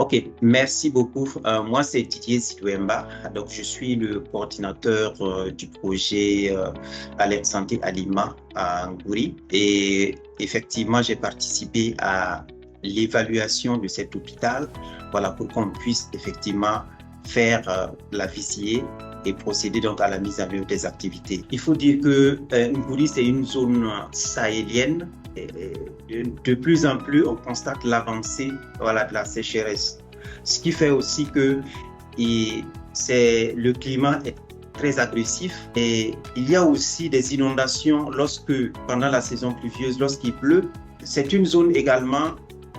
Ok, merci beaucoup. Moi, c'est Didier Sidouemba. Donc, je suis le coordinateur du projet Alerte Santé à Lima, à Ngouri. Et effectivement, j'ai participé à l'évaluation de cet hôpital, voilà, pour qu'on puisse effectivement faire la VCA et procéder donc à la mise en œuvre des activités. Il faut dire que Ngouri, c'est une zone sahélienne. De plus en plus, on constate l'avancée, voilà, de la sécheresse. Ce qui fait aussi que le climat est très agressif et il y a aussi des inondations pendant la saison pluvieuse, lorsqu'il pleut. C'est une zone également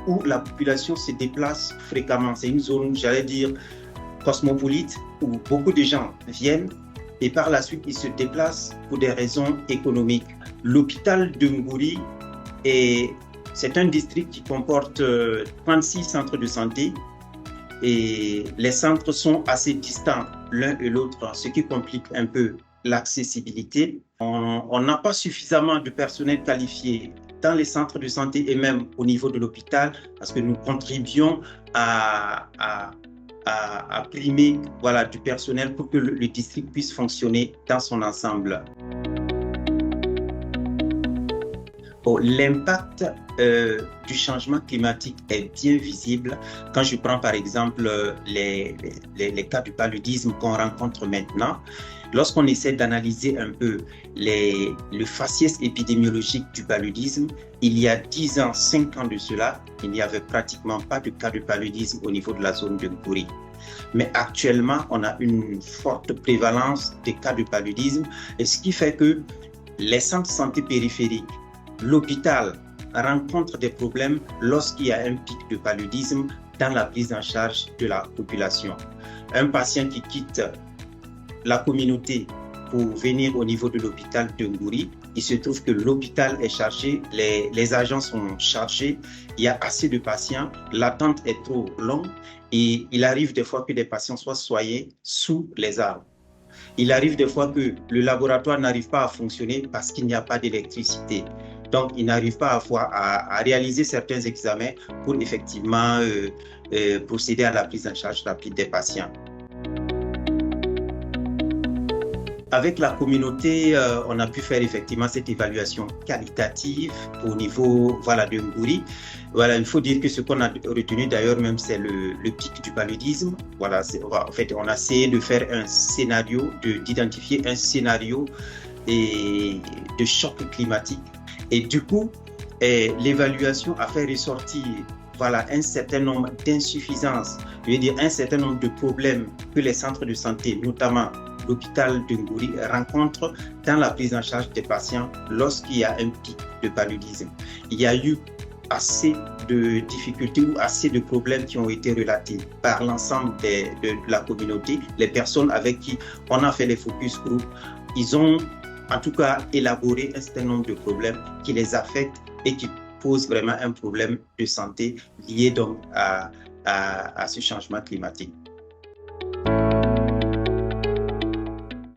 où la population se déplace fréquemment. C'est une zone, j'allais dire, cosmopolite, où beaucoup de gens viennent et par la suite, ils se déplacent pour des raisons économiques. L'hôpital de Ngouri c'est un district qui comporte 36 centres de santé et les centres sont assez distants l'un et l'autre, ce qui complique un peu l'accessibilité. On n'a pas suffisamment de personnel qualifié dans les centres de santé et même au niveau de l'hôpital parce que nous contribuons à primer, voilà, du personnel pour que le district puisse fonctionner dans son ensemble. L'impact du changement climatique est bien visible. Quand je prends par exemple les cas du paludisme qu'on rencontre maintenant, lorsqu'on essaie d'analyser un peu le faciès épidémiologique du paludisme, il y a 10 ans, 5 ans de cela, il n'y avait pratiquement pas de cas de paludisme au niveau de la zone de Ngouri. Mais actuellement, on a une forte prévalence des cas de paludisme, et ce qui fait que les centres de santé périphériques, l'hôpital rencontre des problèmes lorsqu'il y a un pic de paludisme dans la prise en charge de la population. Un patient qui quitte la communauté pour venir au niveau de l'hôpital de Ngouri, il se trouve que l'hôpital est chargé, les agents sont chargés, il y a assez de patients, l'attente est trop longue et il arrive des fois que des patients soient soignés sous les arbres. Il arrive des fois que le laboratoire n'arrive pas à fonctionner parce qu'il n'y a pas d'électricité. Donc, il n'arrive pas à réaliser certains examens pour effectivement procéder à la prise en charge rapide des patients. Avec la communauté, on a pu faire effectivement cette évaluation qualitative au niveau, voilà, de Ngouri. Voilà, il faut dire que ce qu'on a retenu d'ailleurs même, c'est le pic du paludisme. Voilà, en fait, on a essayé de faire un scénario, d'identifier un scénario de choc climatique. Et du coup, l'évaluation a fait ressortir, voilà, un certain nombre d'insuffisances, je veux dire un certain nombre de problèmes que les centres de santé, notamment l'hôpital de Ngouri, rencontrent dans la prise en charge des patients lorsqu'il y a un pic de paludisme. Il y a eu assez de difficultés ou assez de problèmes qui ont été relatés par l'ensemble de la communauté. Les personnes avec qui on a fait les focus group, ils ont en tout cas élaboré un certain nombre de problèmes qui les affectent et qui posent vraiment un problème de santé lié donc à ce changement climatique.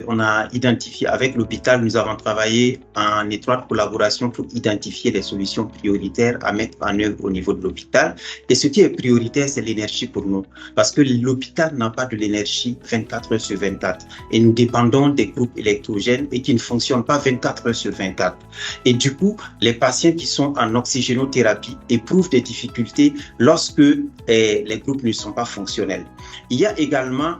On a identifié, avec l'hôpital, nous avons travaillé en étroite collaboration pour identifier les solutions prioritaires à mettre en œuvre au niveau de l'hôpital. Et ce qui est prioritaire, c'est l'énergie pour nous. Parce que l'hôpital n'a pas de l'énergie 24 heures sur 24. Et nous dépendons des groupes électrogènes et qui ne fonctionnent pas 24 heures sur 24. Et du coup, les patients qui sont en oxygénothérapie éprouvent des difficultés lorsque les groupes ne sont pas fonctionnels. Il y a également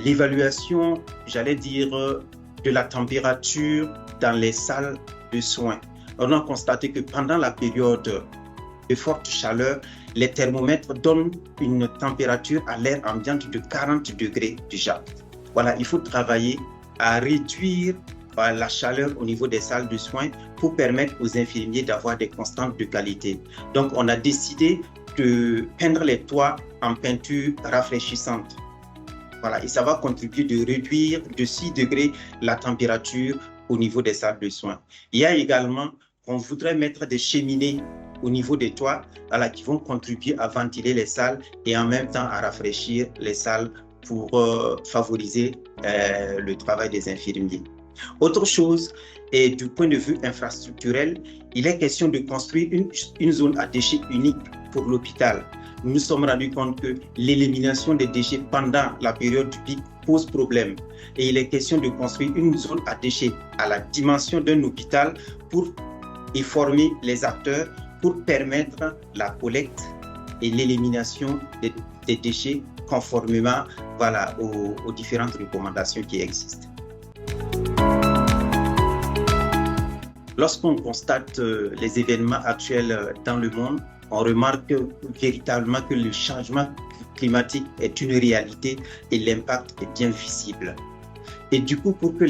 l'évaluation, j'allais dire, de la température dans les salles de soins. On a constaté que pendant la période de forte chaleur, les thermomètres donnent une température à l'air ambiante de 40 degrés déjà. Voilà, il faut travailler à réduire la chaleur au niveau des salles de soins pour permettre aux infirmiers d'avoir des constantes de qualité. Donc, on a décidé de peindre les toits en peinture rafraîchissante. Voilà, et ça va contribuer de réduire de 6 degrés la température au niveau des salles de soins. Il y a également, on voudrait mettre des cheminées au niveau des toits, voilà, qui vont contribuer à ventiler les salles et en même temps à rafraîchir les salles pour favoriser le travail des infirmiers. Autre chose, et du point de vue infrastructurel, il est question de construire une zone à déchets unique pour l'hôpital. nous nous sommes rendus compte que l'élimination des déchets pendant la période du pic pose problème. Et il est question de construire une zone à déchets à la dimension d'un hôpital pour y former les acteurs pour permettre la collecte et l'élimination des déchets conformément aux différentes recommandations qui existent. Lorsqu'on constate les événements actuels dans le monde, on remarque véritablement que le changement climatique est une réalité et l'impact est bien visible. Et du coup, pour que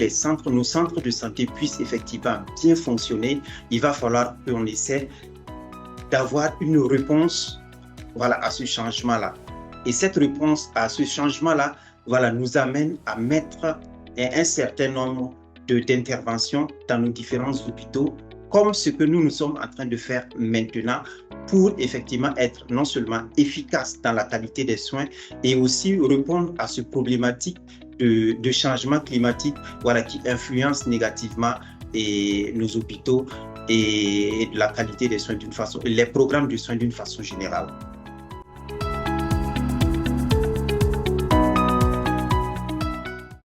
nos centres de santé puissent effectivement bien fonctionner, il va falloir qu'on essaie d'avoir une réponse à ce changement-là. Et cette réponse à ce changement-là nous amène à mettre un certain nombre d'interventions dans nos différents hôpitaux, comme ce que nous sommes en train de faire maintenant pour effectivement être non seulement efficace dans la qualité des soins et aussi répondre à ce problématique de changement climatique qui influence négativement nos hôpitaux et la qualité des soins les programmes de soins d'une façon générale.